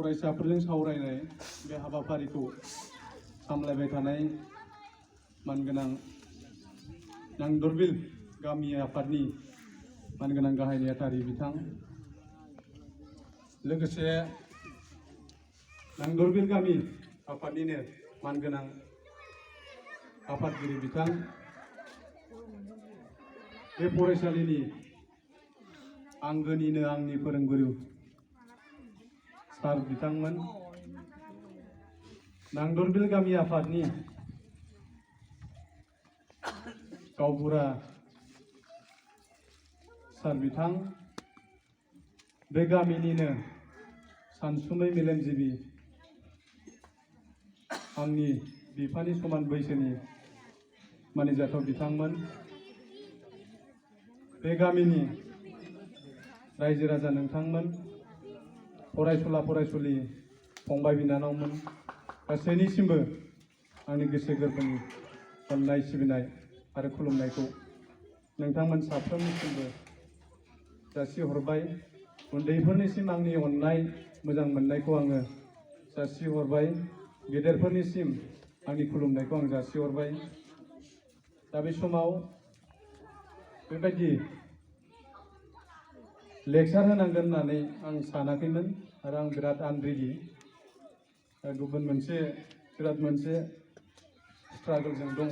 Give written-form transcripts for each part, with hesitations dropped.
फरायसाफोरजों सावरायनाय बे हाबाफारिखौ सामलायबाय थानाय मानगोनां नांदरबिल गामि आफादनि मानगोनां गाहाय नेहाथारि बिथां लोगोसे नांदरबिल गामि आफादनिनो मानगोनां आफादगिरि बिथां बे फरायसालिनि आंगोनिनो आंनि फोरोंगुरु सार बिथांमोन नांदरबिल गामि आफादनि गावबुरा सार बिथां बे गामिनिनो सानसुमै मेलेमजिबि आंनि बिफानि समान बैसोनि मानिजाथाव बिथांमोन बे गामिनि रायजो राजा नोंथांमोन फरायसुला फरायसुलि फंबाय बिनानावमोन गासैनिसिमबो आंनि गोसो गोरबोनि अननाय सिबिनाय आरो खुलुमनायखौ नोंथांमोन साफ्रोमनिसिमबो जासिहरबाय उन्दैफोरनिसिम आंनि अननाय मोजां मोननायखौ आङो जासिहरबाय गेदेरफोरनिसिम आंनि खुलुमनायखौ आं जासिहरबाय दा बे समाव बेबायदि लेक्सार होनांगोन होननानै आं सानाखैमोन आरो आं बिराद आनरेडि गुबुन बिराद मोनसे स्ट्रागलजों दङ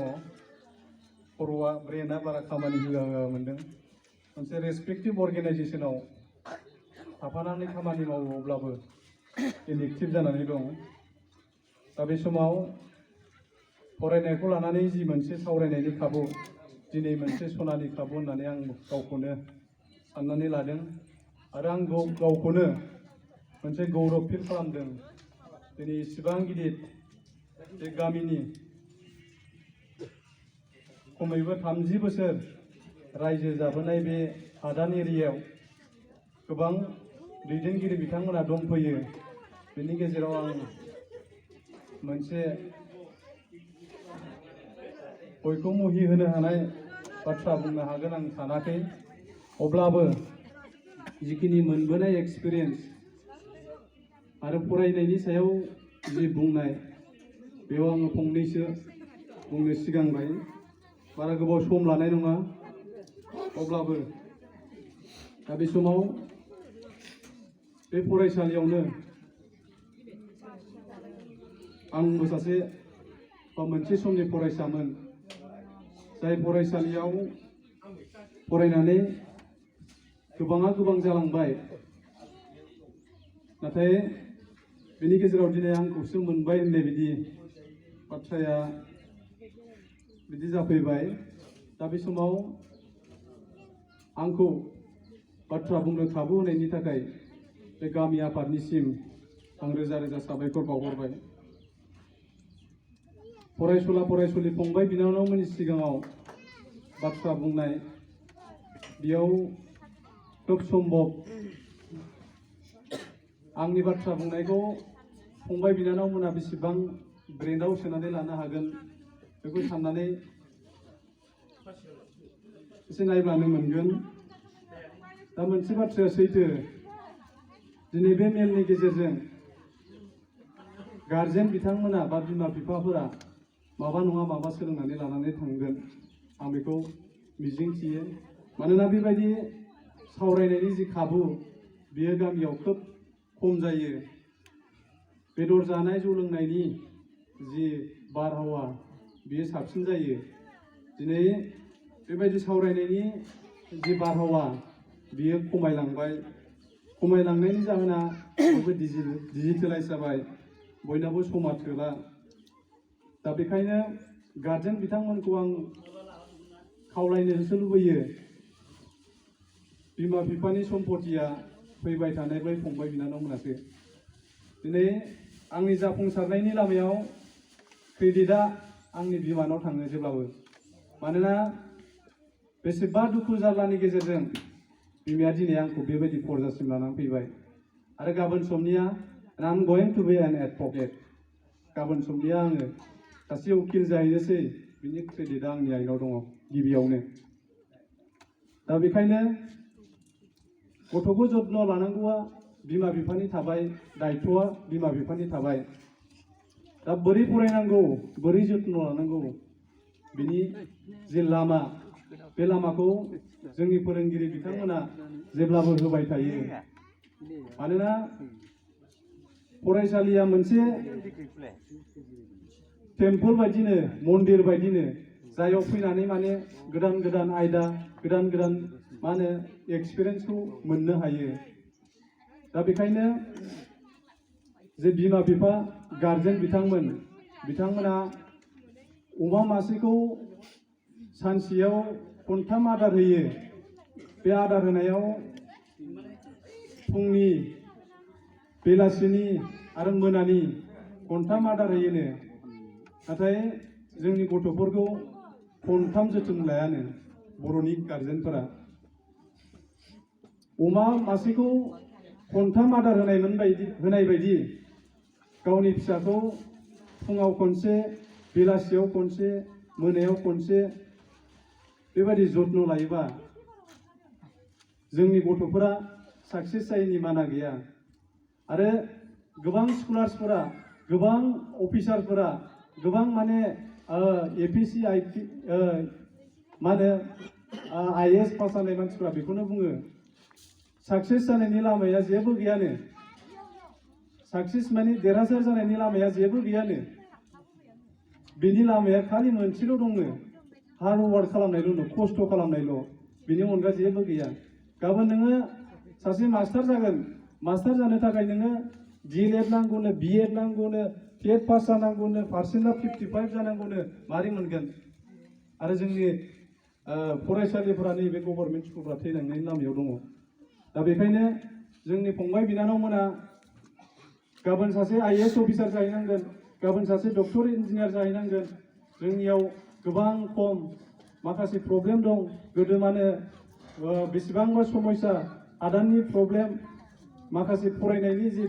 खर'आ ब्रेना बारा खामानि होआ मोनदों मोनसे रेसपेक्टिभ अर्गेनाइजेसनाव थाफानानै खामानि मावो अब्लाबो इनएक्टिभ जानानै दं दा बे समाव फरायनायखौ लानानै जि मोनसे सावरायनायनि खाबु दिनै मोनसे सनानि खाबु होननानै आं गावखौनो साननानै लादों आरो आं गावखौनो मोनसे गौरब फिल खालामदों दिनै इसिबां गिदिर बे गामिनि खमैबो 30 बोसोर रायजो जाबोनाय बे हादान एरियायाव गोबां दैदेनगिरि बिथांमोना दंफैयो बेनि गेजेराव आं मोनसे बयखौ मुहि होनो हानाय बाथ्रा बुंनो हागोन आं सानाखै अब्लाबो जिखिनि मोनबोनाय एक्सपिरियेन्स आरो फरायनायनि सायाव जि बुंनाय बेयाव आङो फंनैसो बुंनो सिगांबाय बारा गोबाव सम लानाय नङा अब्लाबो दा बे समाव बे फरायसालियावनो आंबो सासे मोनसे समनि फरायसामोन जाय फरायसालियाव फरायनानै गोबाङा गोबां जालांबाय नाथाय बेनि गेजेराव दिनै आंखौसो मोनबाय होननाय बिदि बाथ्राया बिदि जाफैबाय दा बे समाव आंखौ बाथ्रा बुंनो खाबु होनायनि थाखाय बे गामि आफादनिसिम आं रोजा रोजा साबायखर बावहरबाय फरायसुला फरायसुलि फंबाय बिनानावमोननि सिगाङाव बाथ्रा बुंनाय बेयाव खोब सम्भब आंनि बाथ्रा बुंनायखौ फंबाय बिनानावमोना बेसेबां ब्रेनाव सोनानै लानो हागोन बेखौ साननानै एसे नायब्लानो मोनगोन दा मोनसे बाथ्राया सैथो दिनै बे मेलनि गेजेरजों गार्जेन बिथांमोना बा बिमा बिफाफोरा माबा नङा माबा सोलोंनानै लानानै थांगोन आं बेखौ मिजिंथियो मानोना बेबायदि सावरायनायनि जि खाबु बेयो गामियाव खोब खम जायो बेदर जानाय जौ लोंनायनि जि बारहावा बेयो साबसिन जायो दिनै बेबायदि सावरायनायनि जि बारहावा बेयो खमायलांनायनि जाहोना बयबो डिजिटेलाइज जाबाय बयनाबो समा थोला दा बेखायनो गार्जेन बिथांमोनखौ आं खावलायनोसो लुबैयो बिमा बिफानि सम्पतिया फैबाय थानाय बै फंबाय बिनानावमोनासो दिनै आंनि जाफुंसारनायनि लामायाव क्रेडिटआ आंनि बिमानाव थाङो जेब्लाबो मानोना बेसेबा दुखु जारलानि गेजेरजों बिमाया दिनै आंखौ बेबायदि फरजासिम लानानै फैबाय आरो गाबोन समनिया I am going to be an advocate गाबोन समनिया आङो सासे उकिल जाहैनोसै बिनि क्रेडिटआ आंनि आइनाव दङ गिबियावनो दा बेखायनो गथ'खौ जत्न लानांगौआ बिमा बिफानि थाबाय दायथ'आ बिमा बिफानि थाबाय दा बोरै फरायनांगौ बोरै जथ्न लानांगौ बिनि जे लामा बे लामाखौ जोंनि फोरोंगिरि बिथांमोना जेब्लाबो होबाय थायो मानोना फरायसालिया मोनसे टेम्पल बायदिनो मन्दिर बायदिनो जायाव फैनानै माने गोदान गोदान आयदा गोदान गोदान मा होनो एक्सपिरियेन्सखौ मोननो हायो दा बेखायनो जे बिमा बिफा गार्जेन बिथांमोना अमा मासेखौ सानसेयाव खनथाम आदार होयो बे आदार होनायाव फुंनि बेलासिनि आरो मोनानि खनथाम आदार होयोनो नाथाय जोंनि गथ'फोरखौ खनथाम जोथोन लायानो बर'नि गार्जेनफोरा अमा मासेखौ खनथाम आदार होनाय बायदि गावनि फिसाखौ फुङाव खनसे बेलासियाव खनसे मोनायाव खनसे बेबायदि जत्न लायोबा जोंनि गथ'फोरा साक्सेस जायैनि माना गैया आरो गोबां स्कलार्सफोरा गोबां अफिसारफोरा गोबां माने APC मा होनो IAS पास जानाय मानसिफ्रा बेखौनो बुङो साक्सेस जानायनि लामाया जेबो गैयानो साक्सेस माने देरहासार जानायनि लामाया जेबो गैयानो बिनि लामाया खालि मोनसेल' दंनो हार्ड वार्क खालामनायल' खस्थ' खालामनायल' बिनि अनगा जेबो गैया गाबोन नोङो सासे मास्टार जागोन मास्टार जानो थाखाय नोङो DLED नांगौनो BEd नांगौनो टेट पास जानांगौनो पार्सेन्टआ 55 जानांगौनो मारै मोनगोन आरो जोंनि फरायसालिफोरा नैबे गभर्नमेन्ट स्कुलफ्रा थैलांनायनि लामायाव दङ दा बेखायनो जोंनि फंबाय बिनानावमोना गाबोन सासे IAS अफिसार जाहैनांगोन गाबोन सासे डक्टर इन्जिनियार जाहैनांगोन जोंनियाव गोबां खम माखासे प्रब्लेम दं गोदो माने बेसेबांबा समस्या हादाननि प्रब्लेम माखासे फरायनायनि जि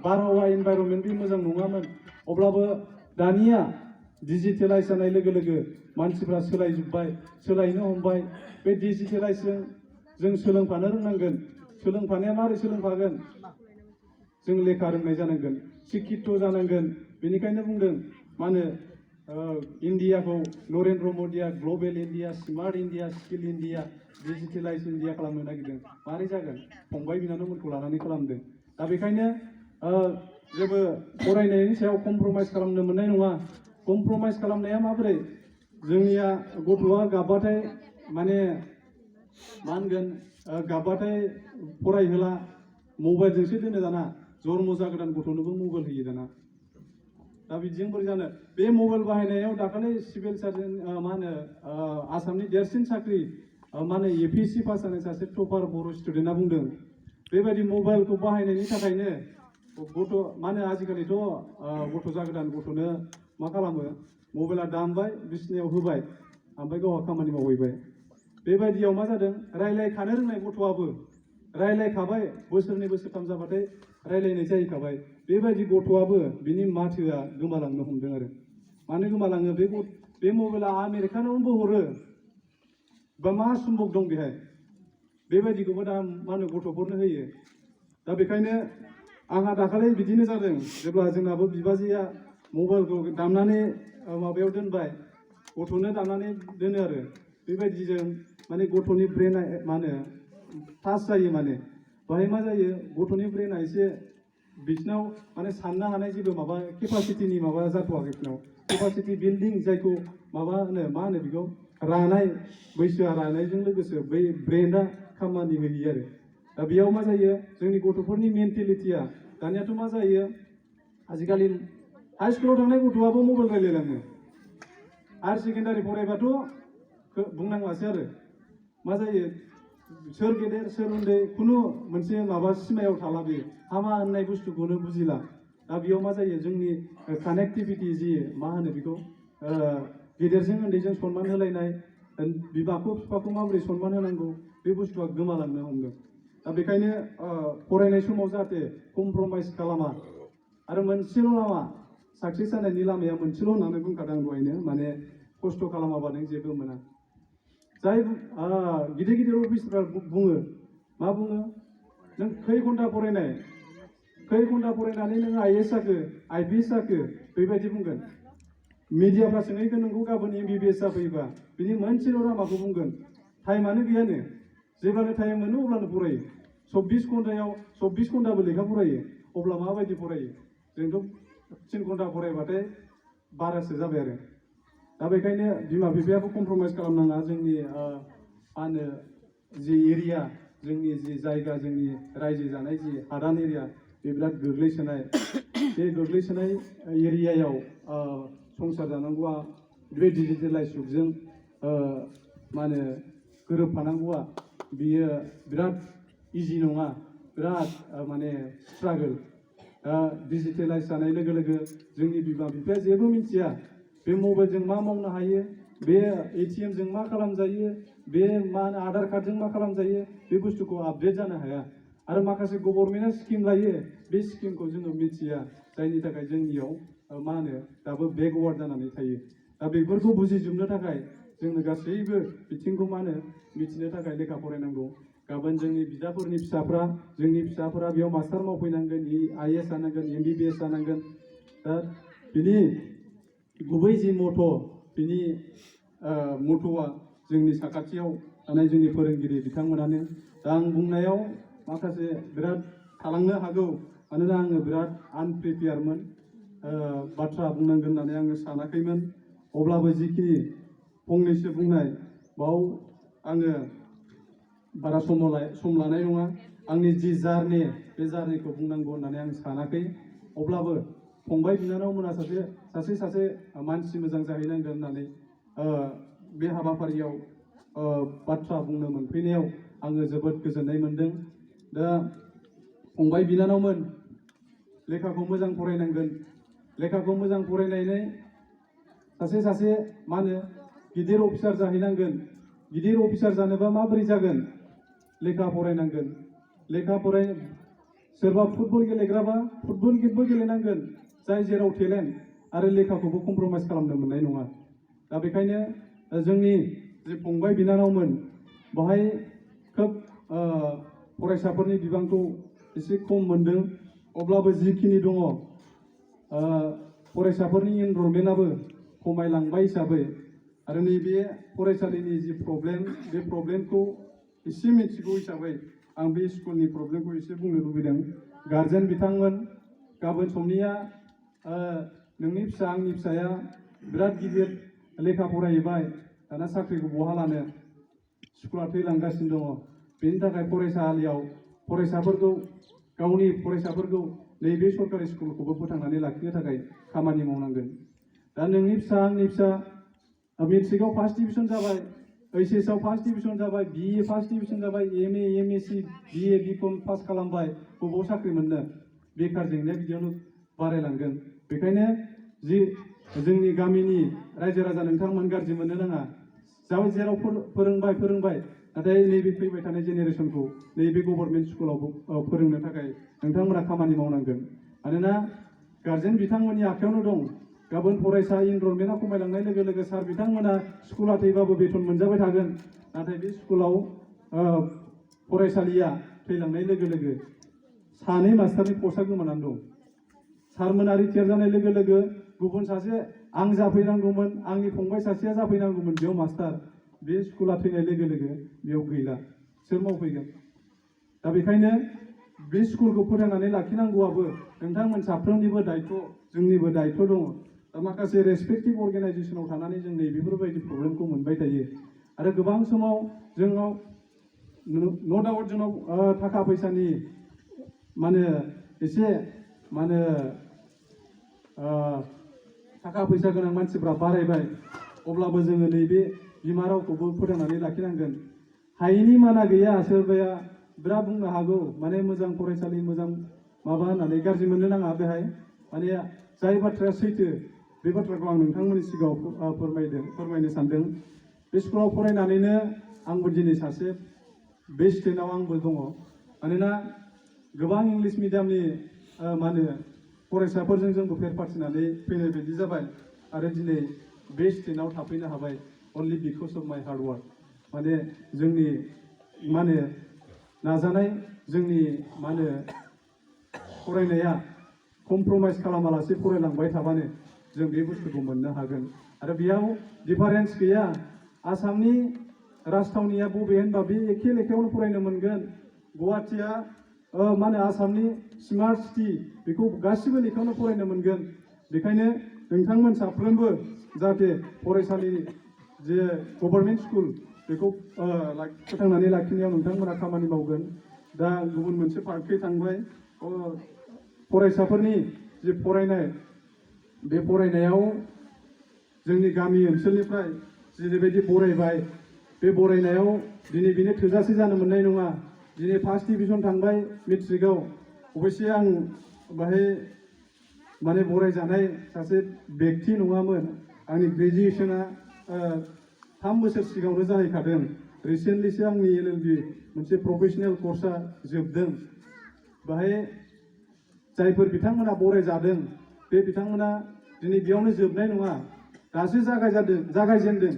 बारहावा इनभाइरनमेन्ट बे मोजां नङामोन अब्लाबो दानिया डिजिटेलाइज जानाय लोगो लोगो मानसिफ्रा सोलायनो हमबाय बे डिजिटेलाइजजों जों सोलोंफानो रोंनांगोन सोलोंफानाया मारै सोलोंफागोन जों लेखा रोंनाय जानांगोन शिक्षित जानांगोन बेनिखायनो बुंदों मा होनो इन्डियाखौ नरेन्द्र मदिया global India smart India skill India digitalize India खालामनो नागिरदों मारै जागोन फंबाय बिनानावमोनखौ लानानै खालामदों दा बेखायनो जेबो फरायनायनि सायाव कमप्रमाइज खालामनो मोननाय नङा कमप्रमाइज खालामनाया माबोरै जोंनिया गथ'आ गाबबाथाय माने मा होनगोन गाबबाथाय फरायहोला मबाइलजोंसो दोनो दाना जन्म जागोदान गथ'नोबो मबाइल होयो दाना दा बिदिजों बोरै जानो बे मबाइल बाहायनायाव दाखालि सिभिल सार्जन मा होनो आसामनि देरसिन साख्रि मा होनो APSC पास जानाय सासे टपार बर' स्टुडेन्टआ बुंदों बेबायदि मबाइलखौ बाहायनायनि थाखायनो गथ' मा होनो आजिखालिथ' गथ' जागोदान गथ'नो मा खालामो मबाइला दामबाय बिसिनायाव होबाय ओमफ्राय गावहा खामानि मावहैबाय बेबायदियाव मा जादों रायलायखानो रोंनाय गथ'आबो रायलायखाबाय बोसोरनै बोसोरथाम जाबाथाय रायलायनाय जाहैखाबाय बेबायदि गथ'आबो बिनि माथोआ गोमालांनो हमदों आरो मानो गोमालाङो बे मबाइला आमेरिकानावबो हरो बा मा सम्भब दं बेहाय बेबायदिखौबो दा मा होनो गथ'फोरनो होयो दा बेखायनो आंहा दाखालि बिदिनो जादों जेब्ला जोंनाबो बिबाजैया मबाइलखौ दामनानै माबायाव दोनबाय गथ'नो दामनानै दोनो आरो बेबायदिजों माने गथ'नि ब्रेना मा होनो टाच जायो माने बाहाय मा जायो गथ'नि ब्रेना एसे बिसिनाव माने साननो हानाय जेबो माबा केपासिटिनि माबा जाथ'वाखै बिसिनाव केपासिटि बिल्डिं जायखौ माबा होनो मा होनो बेखौ रानाय बैसोआ रानायजों लोगोसे बै ब्रेना खामानि होयो आरो दा बेयाव मा जायो जोंनि गथ'फोरनि मेन्टेलिटिया दानियाथ' मा जायो आजिखालि हाइ स्कुलाव थांनाय गथ'आबो मबाइल रायलायलाङो हायार सेकेन्डारि फरायबाथ' बुंनांलासै आरो मा जायो सोर गेदेर सोर उन्दै खुनु मोनसे माबा सिमायाव थाला बेयो हामा होननाय बुस्थुखौनो बुजिला दा बेयाव मा जायो जोंनि कानेक्टिभिटि जि मा होनो बेखौ गेदेरजों उन्दैजों सनमान होलायनाय बिमाखौ बिफाखौ माबोरै सनमान होनांगौ बे बुस्थुआ गोमालांनो हमदों दा बेखायनो फरायनाय समाव जाहाथे कमप्रमाइज खालामा आरो मोनसेल' लामा साक्सेस जानायनि लामाया मोनसेल' होननानै बुंखादों आं दहायनो माने खस्थ' खालामाबा नों जेबो मोना जाय गिदिर गिदिर अफिसफ्रा बुङो मा बुङो नों खै घन्टा फरायनानै नों IAS जाखो IPS जाखो बेबायदि बुंगोन मिडियाफ्रा सोंहैगोन नोंखौ गाबोन MBBS जाफैयोबा बिनि मोनसेल' लामाखौ बुंगोन टाइमानो गैयानो जेब्लानो टाइम मोनो अब्लानो फरायो 24 घन्टाबो लेखा फरायो अब्ला माबायदि फरायो जोंथ' 3 घन्टा फरायबाथाय बारासो जाबाय आरो दा बेखायनो बिमा बिफायाबो कमप्रमाइज खालामनाङा जोंनि मा होनो जि एरिया जोंनि जि जायगा जोंनि रायजो जानाय जि हादान एरिया बे बिराद गोग्लैसोनाय बे गोग्लैसोनाय एरियायाव संसार जानांगौआ बे डिजिटेलाइज जुगजों मा होनो गोरोबफानांगौआ बियो बिराद इजि नङा बिराद माने स्ट्रागल डिजिटेलाइज जानाय लोगो लोगो जोंनि बिमा बिफाया जेबो मिथिया बे मबाइलजों मा मावनो हायो बे ATM जों मा खालामजायो बे मा आधार कार्डजों मा खालामजायो बे बुस्थुखौ आपडेट जानो हाया आरो माखासे गभर्नमेन्टआ स्किम लायो बे स्किमखौ जोङो मिथिया जायनि थाखाय जोंनियाव मा होनो दाबो बेकवार्ड जानानै थायो दा बेफोरखौ बुजिजोबनो थाखाय जोंनो गासैबो बिथिंखौ मा होनो मिथिनो थाखाय लेखा फरायनांगौ गाबोन जोंनि बिदाफोरनि फिसाफोरा बेयाव मास्टार मावफैनांगोन IAS जानांगोन MBBS जानांगोन दा बिनि गुबै जि बिनि मथ'आ जोंनि साखाथियाव थानाय जोंनि फोरोंगिरि बिथांमोनानो दा आं बुंनायाव माखासे बिराद थालांनो हागौ मानोना आङो बिराद आनप्रिपेयारमोन बाथ्रा बुंनांगोन होननानै आङो सानाखैमोन अब्लाबो जिखिनि फंनैसो बुंनाय बाव आङो बारा सम लानाय नङा आंनि जि जार्नि बे जार्निखौ बुंनांगौ होननानै आं सानाखै अब्लाबो फंबाय बिनानावमोना सासे मानसि मोजां जाहैनांगोन होननानै बे हाबाफारियाव बाथ्रा बुंनो मोनफैनायाव आङो जोबोद गोजोननाय मोनदों दा फंबाय बिनानावमोन लेखाखौ मोजां फरायनांगोन लेखाखौ मोजां फरायनानै सासे मा होनो गिदिर अफिसार जाहैनांगोन गिदिर अफिसार जानोबा माबोरै जागोन लेखा फरायनांगोन सोरबा फुटबल गेलेग्राबा फुटबलबो गेलेनांगोन जाय जेराव टेलेन्ट आरो लेखाखौबो कमप्रमाइज खालामनो मोननाय नङा दा बेखायनो जोंनि जे फंबाय बिनानावमोन बाहाय खोब फरायसाफोरनि बिबांखौ एसे खम मोनदों अब्लाबो जिखिनि दङ फरायसाफोरनि एनरलमेन्टआबो खमायलांबाय हिसाबै आरो नैबे फरायसालिनि जि प्रब्लेम बे प्रब्लेमखौ एसे मिथिगौ हिसाबै आं बे स्कुलनि प्रब्लेमखौ एसे बुंनो लुबैदों गार्जेन बिथांमोन गाबोन समनिया नोंनि फिसा आंनि फिसाया बिराद गिदिर लेखा फरायहैबाय दाना साख्रिखौ बहा लानो स्कुला थैलांगासिनो दङ बेनि थाखाय फरायसालियाव गावनि फरायसाफोरखौ नैबे सरकारि स्कुलखौबो फोथांनानै लाखिनो थाखाय खामानि मावनांगोन दा नोंनि फिसा आंनि फिसा मेट्रिकआव फार्स्ट डिभिजन जाबाय HS आव फार्स्ट डिभिजन जाबाय BE फार्स्ट डिभिजन जाबाय MA MSc BA BCom pass खालामबाय बबाव साख्रि मोननो बेकार जेंनाया बिदियावनो बारायलांगोन बेखायनो जि जोंनि गामिनि रायजो राजा नोंथांमोन गाज्रि मोननो नाङा जेराव फोरोंबाय नाथाय नैबे फैबाय थानाय जेनेरेसनखौ नैबे गभर्नमेन्ट स्कुलाव फोरोंनो थाखाय नोंथांमोना खामानि मावनांगोन मानोना गार्जेन बिथांमोननि आखायावनो दं गाबोन फरायसा एनरलमेन्टआ खमायलांनाय लोगो लोगो सार बिथांमोना स्कुला थैबाबो बेथन मोनजाबाय थागोन नाथाय बे स्कुलाव फरायसालिया थैलांनाय लोगो लोगो 2 मास्टारनि पस्टआ गोमानानै दं सारमोना रिटायार जानाय लोगो लोगो गुबुन सासे आं जाफैनांगौमोन आंनि फंबाय सासेया जाफैनांगौमोन बेयाव मास्टार बे स्कुला थैनाय लोगो लोगो बेयाव गैला सोर मावफैगोन दा बेखायनो बे स्कुलखौ फोथांनानै लाखिनांगौआबो नोंथांमोन साफ्रोमनिबो दायथ' जोंनिबो दायथ' दङ दा माखासे रेसपेक्टिभ अर्गेनाइजेसनाव थानानै जों नैबेफोरबायदि प्रब्लेमखौ मोनबाय थायो आरो गोबां समाव जोंनाव न' डाउट जोंनाव थाखा फैसानि माने एसे माने थाखा फैसा गोनां मानसिफ्रा बारायबाय अब्लाबो जोङो नैबे बिमा रावखौबो फोथांनानै लाखिनांगोन हायैनि माना गैया सोरबाया बिराद बुंनो हागौ माने मोजां फरायसालि मोजां माबा होननानै गाज्रि मोननो नाङा बेहाय माने जाय बाथ्राया सैथो बे बाथ्राखौ आं नोंथांमोननि सिगाङाव फोरमायनो सानदों बे स्कुलाव फरायनानैनो आंबो दिनै सासे बे स्टेन्डआव आंबो दङ मानोना गोबां इंलिश मिडियामनि मा होनो फरायसाफोरजों जोंबो फेर फाथिनानै फैनाय बायदि जाबाय आरो दिनै बे स्टेन्डआव थाफैनो हाबाय only because of my hard work माने जोंनि मा होनो नाजानाय जोंनि मा होनो फरायनाया कमप्रमाइज खालामालासे फरायलांबाय थाबानो जों बे बुस्थुखौ मोननो हागोन। आरो बेयाव डिफारेन्स गैया। आसामनि राजथावनिया बबे होनबा बे एखे लेखायावनो फरायनो मोनगोन। गुवाहाटिया मा होनो आसामनि स्मार्ट सिटि, बेखौ गासिबो लेखायावनो फरायनो मोनगोन। बेखायनो नोंथांमोन साफ्रोमबो जाहाथे फरायसालि जे गभर्नमेन्ट स्कुल बेखौ फोथांनानै लाखिनायाव नोंथांमोना खामानि मावगोन। दा गुबुन मोनसे पार्टखै थांबाय, फरायसाफोरनि जे फरायनाय, बे फरायनायाव जोंनि गामि ओनसोलनिफ्राय जेरैबायदि बरायबाय, बे बरायनायाव दिनै बेनो थोजासे जानो मोननाय नङा। दिनै फार्स्ट डिभिजन थांबाय मेट्रिकआव, अबयसे आं बाहाय माने बरायजानाय सासे बेक्ति नङामोन। आंनि ग्रेजुवेसना 3 बोसोर सिगाङावनो जाहैखादों। रिसेन्टलिसो आंनि LLB मोनसे प्रफेसनेल कर्सआ जोबदों। बाहाय जायफोर बिथांमोना बरायजादों, बे बिथांमोना दिनै बेयावनो जोबनाय नङा, दासो जागायजेनदों।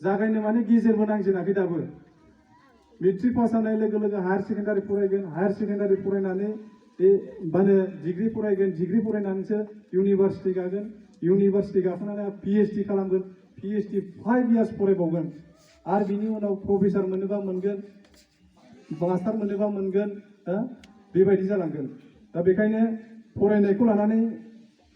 जागायनो माने गेजेरबो नांजेनाखै दाबो। मेट्रिक पास जानाय लोगो लोगो हायार सेकेन्डारि फरायगोन, हायार सेकेन्डारि फरायनानै माने डिग्री फरायगोन, डिग्री फरायनानैसो इउनिभार्सिटि गागोन, इउनिभार्सिटि गाखांनानै PhD खालामगोन, PhD 5 years फरायबावगोन। आरो बिनि उनाव प्रफेसर मोनोबा मोनगोन, मास्टार मोनोबा मोनगोन, बेबायदि जालांगोन। दा बेखायनो फरायनायखौ लानानै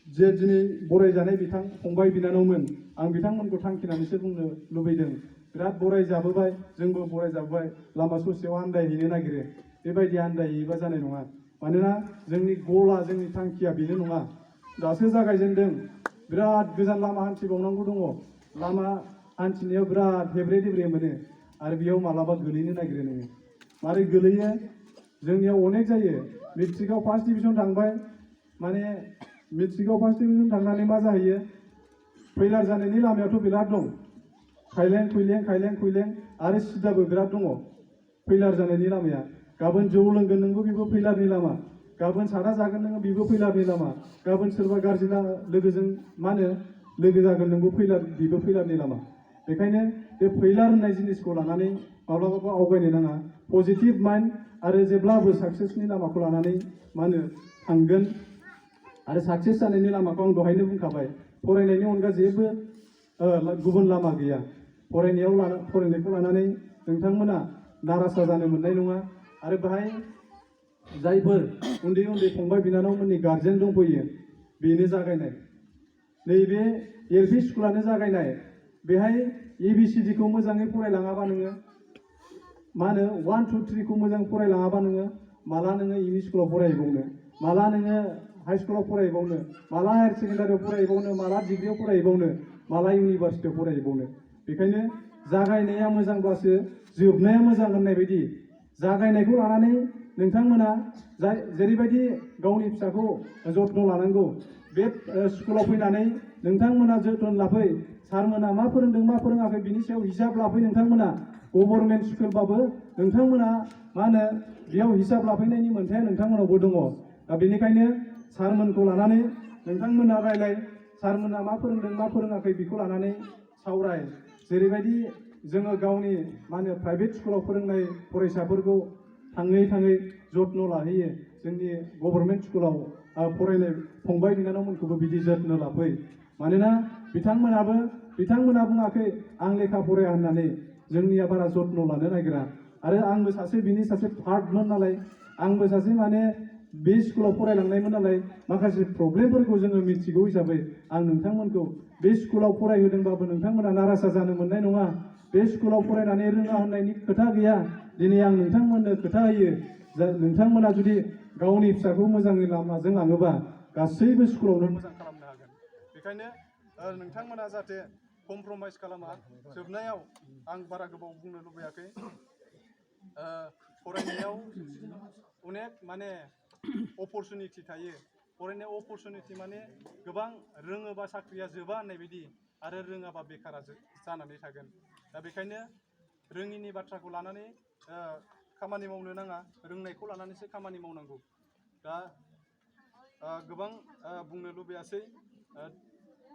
जे दिनै बरायजानाय फंबाय बिनानावमोन, आं बिथांमोनखौ थांखिनानैसो बुंनो लुबैदों। बिराद बरायजाबोबाय, जोंबो बरायजाबोबाय, लामा ससेयाव आन्दायहैनो नागिरो। बेबायदि आन्दायहैबा जानाय नङा। मानोना जोंनि गला, जोंनि थांखिया बेनो नङा। दासो जागायजेनदों, बिराद गोजान लामा हान्थिबावनांगौ दङ। लामा हान्थिनायाव बिराद हेब्रे देब्रे मोनो, आरो बेयाव मालाबा गोलैनो नागिरो नोङो। मारै गोलैयो? जोंनियाव अनेक जायो। मेट्रिकआव फार्स्ट डिभिजन थांबाय, माने मेट्रिकआव फार्स्ट डिभिजन थांनानै मा जाहैयो? फैलार जानायनि लामायावथ' बिराद दं, खायलें खुइलें, आरो सिदाबो बिराद दङ फैलार जानायनि लामाया। गाबोन जौ लोंगोन नोंबो, बेबो फैलारनि लामा। गाबोन सादा जागोन नोङो, बेबो फैलारनि लामा। गाबोन सोरबा गाज्रि लोगोजों मा होनो लोगो जागोन नोंबो, बेबो फैलारनि लामा। बेखायनो बे फैलार होननाय जिनिसखौ लानानै माब्लाबाबो आवगायनो नाङा। पजिटिभ माइन्ड आरो जेब्लाबो साक्सेसनि लामाखौ लानानै मा होनो थांगोन। आरो साक्सेस जानायनि लामाखौ आं दहायनो बुंखाबाय, फरायनायनि अनगा जेबो गुबुन लामा गैया। फरायनायखौ लानानै नोंथांमोना नारासा जानो मोननाय नङा। आरो बेहाय जायफोर उन्दै उन्दै फंबाय बिनानावमोननि गार्जेन दंफैयो, बेनो जागायनाय। नैबे LP स्कुलानो जागायनाय। बेहाय ABCD खौ मोजाङै फरायलाङाबा नोङो, मा होनो 1 2 3 खौ मोजां फरायलाङाबा नोङो माला नोङो ME स्कुलाव फरायबावनो, माला नोङो हाई स्कुलाव फरायबावनो, माला हायार सेकेन्डारियाव फरायबावनो, माला डिग्रियाव फरायबावनो, माला इउनिभार्सिटियाव फरायबावनो। बेखायनो जागायनाया मोजांब्लासो जोबनाया मोजां होननाय बायदि, जागायनायखौ लानानै नोंथांमोना जेरैबायदि गावनि फिसाखौ जत्न लानांगौ, बे स्कुलाव फैनानै नोंथांमोना जोथोन लाफै। सारमोना मा फोरोंदों मा फोरोङाखै बिनि सायाव हिसाब लाफै। नोंथांमोना गभर्नमेन्ट स्कुलबाबो नोंथांमोना मा होनो बेयाव हिसाब लाफैनायनि मोन्थाया नोंथांमोनावबो दङ। दा बेनिखायनो सारमोनखौ लानानै नोंथांमोना रायलाय, सारमोना मा फोरोंदों मा फोरोङाखै बेखौ लानानै सावराय। जेरैबायदि जोङो गावनि मा होनो प्राइभेट स्कुलाव फोरोंनाय फरायसाफोरखौ थाङै जत्न लाहैयो, जोंनि गभर्नमेन्ट स्कुलाव फरायनाय फंबाय बिनानावमोनखौबो बिदि जत्न लाफै। मानोना बिथांमोना बुङाखै आं लेखा फराया होननानै, जोंनिया बारा जत्न लानो नागिरा। आरो आंबो बिनि सासे पार्टमोन नालाय, आंबो सासे माने बे स्कुलाव फरायलांनायमोन नालाय, माखासे प्रब्लेमफोरखौ जोङो मिथिगौ हिसाबै आं नोंथांमोनखौ बे स्कुलाव फरायहोदोंबाबो नोंथांमोना नारासा जानो मोननाय नङा। बे स्कुलाव फरायनानै रोङा होननायनि खोथा गैया। दिनै आं नोंथांमोननो खोथा होयो, नोंथांमोना जुदि गावनि फिसाखौ मोजाङै लामाजों लाङोबा गासैबो स्कुलावनो मोजां खालामनो हागोन। बेखायनो नोंथांमोना जाहाथे कमप्रमाइज खालामा। जोबनायाव आं बारा गोबाव बुंनो लुबैयाखै। फरायनायाव अनेक माने अपरचुनिटि थायो। फरायनाय अपरचुनिटि माने गोबां रोङोबा साख्रिया जोबा होननाय बायदि, आरो रोङाबा बेखारा जानानै थागोन। दा बेखायनो रोङिनि बाथ्राखौ लानानै खामानि मावनो नाङा, रोंनायखौ लानानैसो खामानि मावनांगौ। दा गोबां बुंनो लुबैयासै।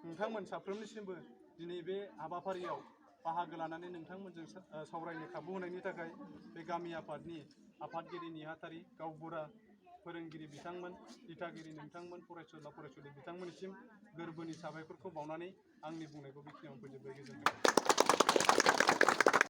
नोंथांमोन साफ्रोमनिसिमबो दिनै बे हाबाफारियाव बाहागो लानानै नोंथांमोनजों सावरायनो खाबु होनायनि थाखाय बे गामि आफादनि आफादगिरि नेहाथारि गावबुरा फोरोंगिरि बिथांमोन, दिथागिरि नोंथांमोन, फरायसुला फरायसुलि बिथांमोननिसिम गोरबोनि साबायखरखौ बावनानै आंनि बुंनायखौ बेखिनियावनो फोजोबबाय।